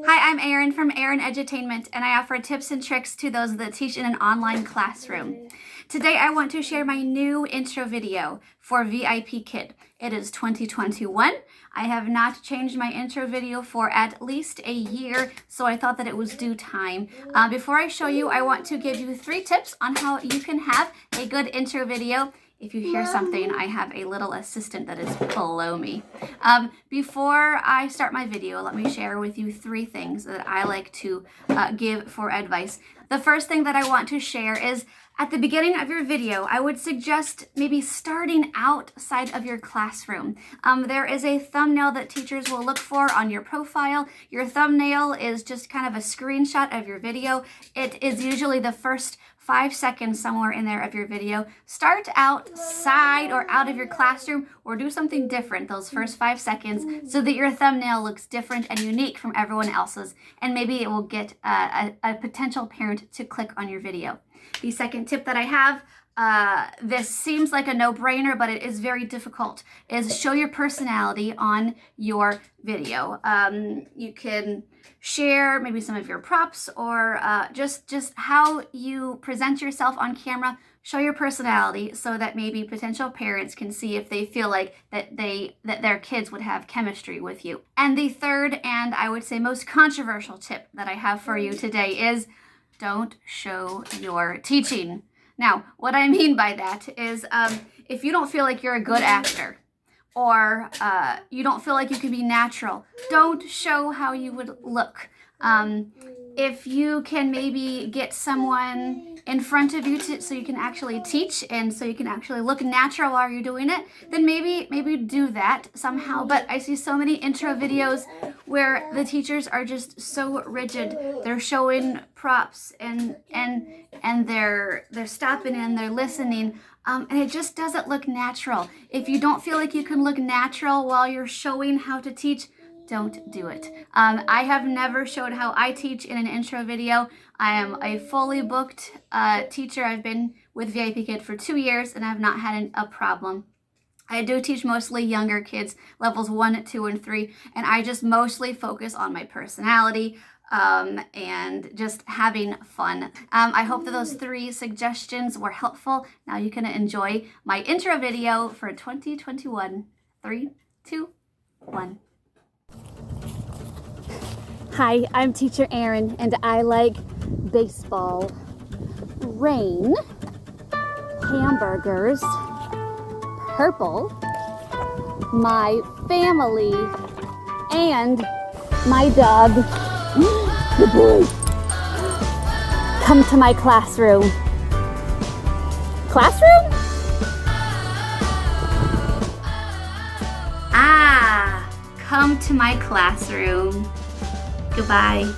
Hi, I'm Erin from Erin Edutainment, and I offer tips and tricks to those that teach in an online classroom. Today I want to share my new intro video for VIPKID. It is 2021. I have not changed my intro video for at least a year, so I thought that it was due time. Before I show you, I want to give you 3 tips on how you can have a good intro video. If you hear something, I have a little assistant that is below me. Before I start my video, let me share with you 3 things that I like to give for advice. The first thing that I want to share is at the beginning of your video, I would suggest maybe starting outside of your classroom. There is a thumbnail that teachers will look for on your profile. Your thumbnail is just kind of a screenshot of your video. It is usually the first 5 seconds somewhere in there of your video. Start outside or out of your classroom or do something different those first 5 seconds so that your thumbnail looks different and unique from everyone else's, and maybe it will get a potential parent to click on your video. The second tip that I have, this seems like a no-brainer, but it is very difficult, is show your personality on your video. You can share maybe some of your props or just how you present yourself on camera. Show your personality so that maybe potential parents can see if they feel like that their kids would have chemistry with you. And the third, and I would say most controversial tip that I have for you today is don't show your teaching. Now, what I mean by that is if you don't feel like you're a good actor, or you don't feel like you can be natural, don't show how you would look. If you can maybe get someone in front of you so you can actually teach and so you can actually look natural while you're doing it, then maybe do that somehow. But I see so many intro videos where the teachers are just so rigid. They're showing props and they're stopping and they're listening. And it just doesn't look natural. If you don't feel like you can look natural while you're showing how to teach, don't do it. I have never showed how I teach in an intro video. I am a fully booked teacher. I've been with VIPKID for 2 years and I've not had a problem. I do teach mostly younger kids, levels 1, 2, and 3, and I just mostly focus on my personality and just having fun. I hope that those 3 suggestions were helpful. Now you can enjoy my intro video for 2021. 3, 2, 1. Hi, I'm Teacher Erin, and I like baseball, rain, hamburgers, purple, my family, and my dog. Good boy. Come to my classroom. Classroom? Come to my classroom. Goodbye.